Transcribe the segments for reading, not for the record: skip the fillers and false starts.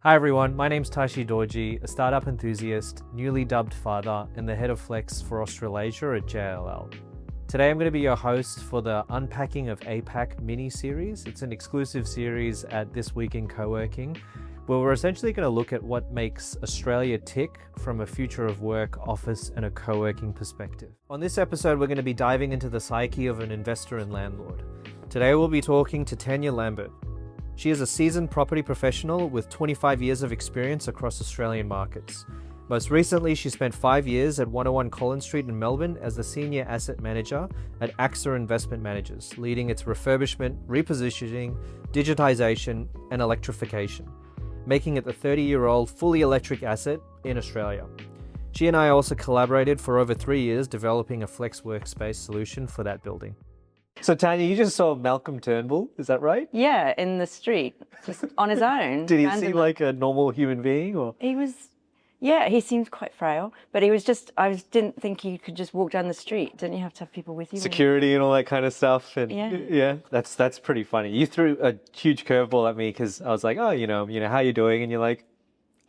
Hi everyone, my name's Tashi a startup enthusiast, newly dubbed father, and the head of Flex for Australasia at JLL. Today I'm going to be your host for the Unpacking of APAC mini-series. It's an exclusive series at This Week in Coworking, where we're essentially going to look at what makes Australia tick from a future of work, office, and a co-working perspective. On this episode, we're going to be diving into the psyche of an investor and landlord. Today we'll be talking to Tanya Lambert. She is a seasoned property professional with 25 years of experience across Australian markets. Most recently, she spent 5 years at 101 Collins Street in Melbourne as the Senior Asset Manager at AXA Investment Managers, leading its refurbishment, repositioning, digitisation and electrification, making it the 30-year-old fully electric asset in Australia. She and I also collaborated for over 3 years developing a flex workspace solution for that building. So Tanya, you just saw Malcolm Turnbull, is that right? Yeah, in the street, just on his own. Did he seem like a normal human being, or? He seemed quite frail, but he was just, didn't think you could just walk down the street. Didn't you have to have people with you? Security and all that kind of stuff. And yeah, that's pretty funny. You threw a huge curveball at me because I was like, oh, you know, how you doing? And you're like,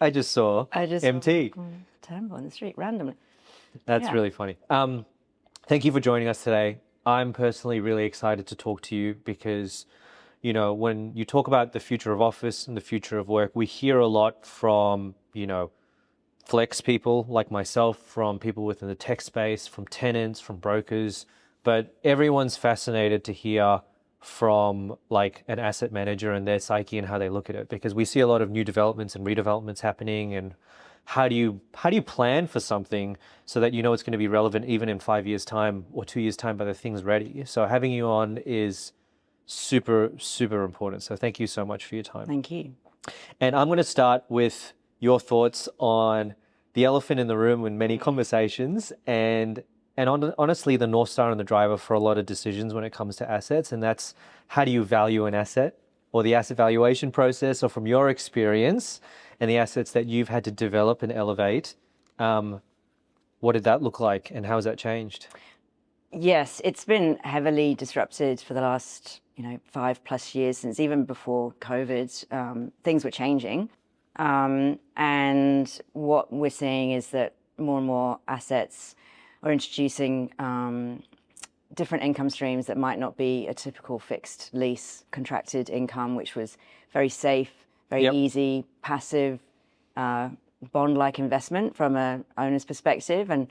I just saw MT. Turnbull in the street randomly. That's really funny. Thank you for joining us today. I'm personally really excited to talk to you because, you know, when you talk about the future of office and the future of work, we hear a lot from, you know, flex people like myself, from people within the tech space, from tenants, from brokers, but everyone's fascinated to hear from like an asset manager and their psyche and how they look at it, because we see a lot of new developments and redevelopments happening. And how do you plan for something so that you know it's going to be relevant even in 5 years' time or 2 years' time by the thing's ready? So having you on is super, super important. So thank you so much for your time. Thank you. And I'm going to start with your thoughts on the elephant in the room in many conversations and honestly the North Star and the driver for a lot of decisions when it comes to assets. And that's, how do you value an asset, or the asset valuation process, or from your experience and the assets that you've had to develop and elevate, what did that look like and how has that changed? Yes, it's been heavily disrupted for the last 5+ years, since even before COVID. Things were changing, and what we're seeing is that more and more assets are introducing different income streams that might not be a typical fixed lease contracted income, which was very safe, very easy, passive, bond-like investment from an owner's perspective. And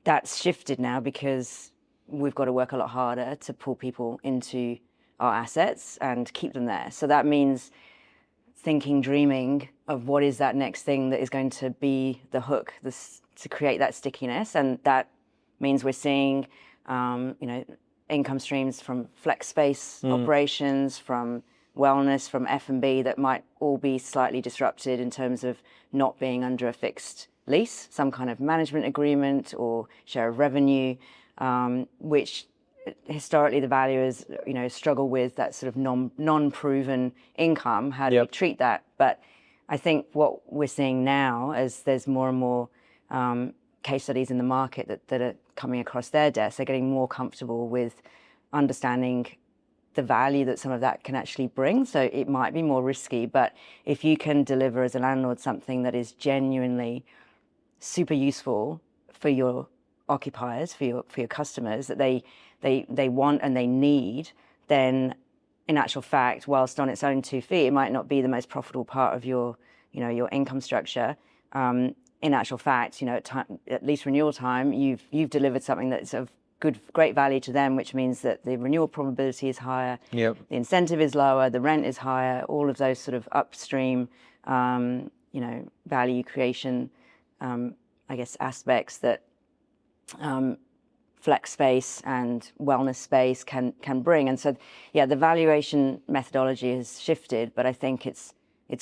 that's shifted now because we've got to work a lot harder to pull people into our assets and keep them there. So that means thinking, dreaming of what is that next thing that is going to be the hook to create that stickiness. And that means we're seeing, income streams from flex space operations, from wellness, from F&B, that might all be slightly disrupted in terms of not being under a fixed lease, some kind of management agreement or share of revenue, which historically the valuers, struggle with that sort of non-proven income. How do we treat that? But I think what we're seeing now, as there's more and more case studies in the market that are coming across their desk, they're getting more comfortable with understanding the value that some of that can actually bring. So it might be more risky, but if you can deliver as a landlord something that is genuinely super useful for your occupiers, for your customers, that they want and they need, then in actual fact, whilst on its own 2 feet, it might not be the most profitable part of your income structure. In actual fact, at least renewal time, you've delivered something that's of great value to them, which means that the renewal probability is higher, the incentive is lower, the rent is higher, all of those sort of upstream, value creation, aspects that flex space and wellness space can bring. And so, the valuation methodology has shifted, but I think it's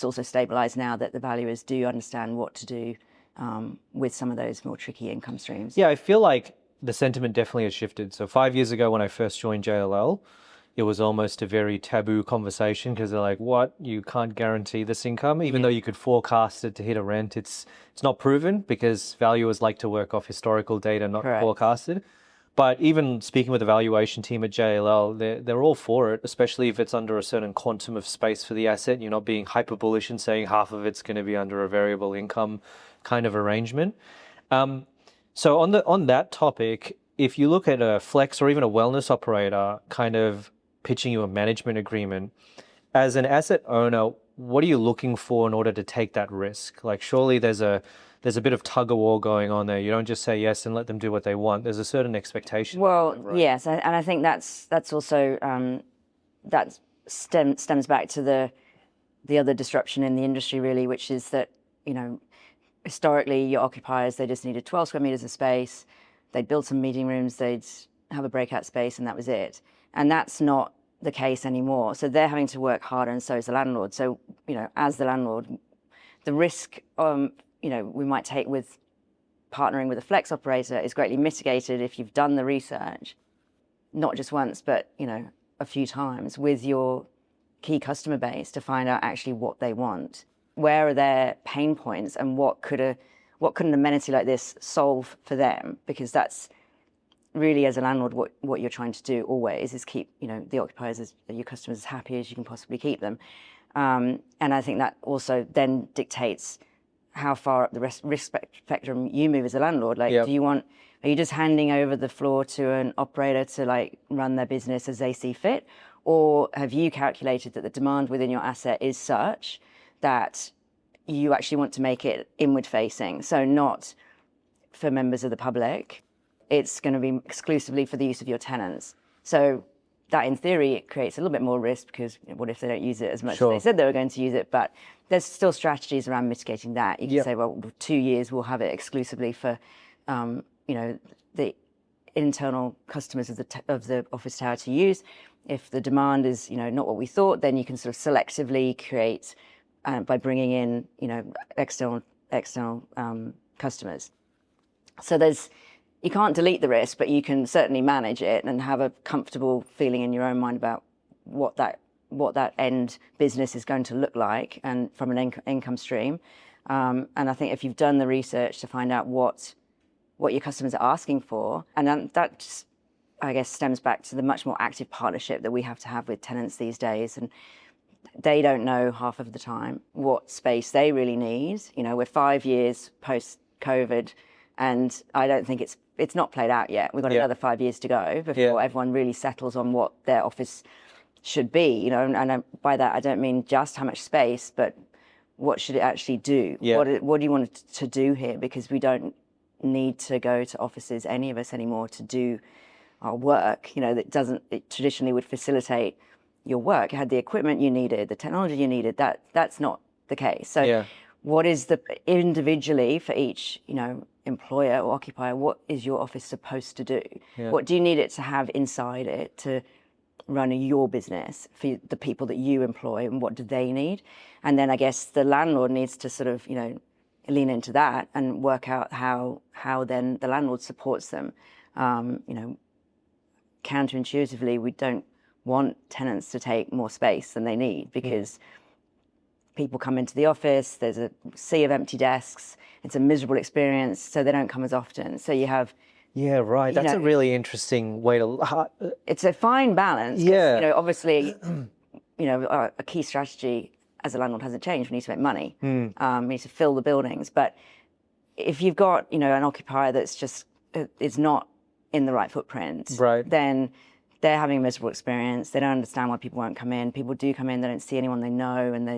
also stabilized now that the valuers do understand what to do with some of those more tricky income streams. Yeah, I feel like the sentiment definitely has shifted. So 5 years ago when I first joined JLL, it was almost a very taboo conversation because they're like, what? You can't guarantee this income? Even though you could forecast it to hit a rent, it's not proven because valuers like to work off historical data, not forecasted. But even speaking with the valuation team at JLL, they're all for it, especially if it's under a certain quantum of space for the asset. You're not being hyper bullish and saying half of it's going to be under a variable income kind of arrangement. So on that topic, if you look at a flex or even a wellness operator kind of pitching you a management agreement, as an asset owner, what are you looking for in order to take that risk? Like, surely there's a bit of tug of war going on there. You don't just say yes and let them do what they want. There's a certain expectation. Well, right? yes, and I think that's also that stems back to the other disruption in the industry, really, which is that, historically your occupiers, they just needed 12 square meters of space. They'd build some meeting rooms, they'd have a breakout space, and that was it. And that's not the case anymore. So they're having to work harder, and so is the landlord. So, as the landlord, the risk we might take with partnering with a flex operator is greatly mitigated if you've done the research, not just once, but a few times with your key customer base to find out actually what they want, where are their pain points, and what could an amenity like this solve for them? Because that's really, as a landlord, what you're trying to do always is keep the occupiers, your customers, as happy as you can possibly keep them. And I think that also then dictates how far up the risk spectrum you move as a landlord. Like, Yep. Are you just handing over the floor to an operator to run their business as they see fit? Or have you calculated that the demand within your asset is such that you actually want to make it inward facing? So not for members of the public, it's going to be exclusively for the use of your tenants. So that, in theory, it creates a little bit more risk, because what if they don't use it as much as they said they were going to use it? But there's still strategies around mitigating that. You can say, well, 2 years we'll have it exclusively for, the internal customers of the office tower to use. If the demand is, not what we thought, then you can sort of selectively create by bringing in, external customers. So you can't delete the risk, but you can certainly manage it and have a comfortable feeling in your own mind about what that end business is going to look like, and from an income stream. And I think if you've done the research to find out what your customers are asking for, and that just, I guess, stems back to the much more active partnership that we have to have with tenants these days. And they don't know half of the time what space they really need. We're 5 years post-COVID, and I don't think it's not played out yet. We've got another 5 years to go before everyone really settles on what their office should be. And by that I don't mean just how much space, but what should it actually do? What do you want it to do here? Because we don't need to go to offices, any of us, anymore, to do our work. It traditionally would facilitate your work. It had the equipment you needed, the technology you needed. That's not the case. So what is individually for each employer or occupier, what is your office supposed to do? What do you need it to have inside it to run your business for the people that you employ, and what do they need? And then I guess the landlord needs to sort of lean into that and work out how then the landlord supports them. Counterintuitively, we don't want tenants to take more space than they need, because people come into the office, there's a sea of empty desks, it's a miserable experience, so they don't come as often. So you have... Yeah, right. That's a really interesting way to... It's a fine balance. Obviously, a key strategy as a landlord hasn't changed. We need to make money. We need to fill the buildings. But if you've got, an occupier that's just is not in the right footprint, then they're having a miserable experience. They don't understand why people won't come in. People do come in, they don't see anyone they know, and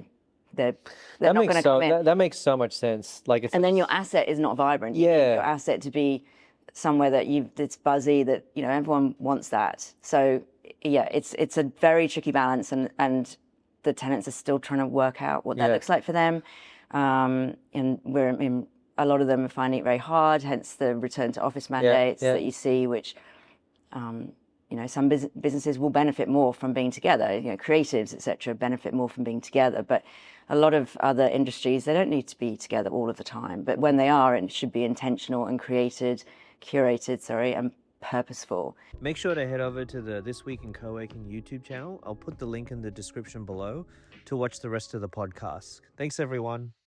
they're not going to come in. That makes so much sense. And then your asset is not vibrant. You need your asset to be somewhere that's buzzy, that everyone wants that. So it's a very tricky balance, and the tenants are still trying to work out what that looks like for them. And a lot of them are finding it very hard. Hence the return to office mandates that you see, which some businesses will benefit more from being together. Creatives, etc., benefit more from being together. But a lot of other industries, they don't need to be together all of the time. But when they are, it should be intentional and curated, and purposeful. Make sure to head over to the This Week in Coworking YouTube channel. I'll put the link in the description below to watch the rest of the podcast. Thanks, everyone.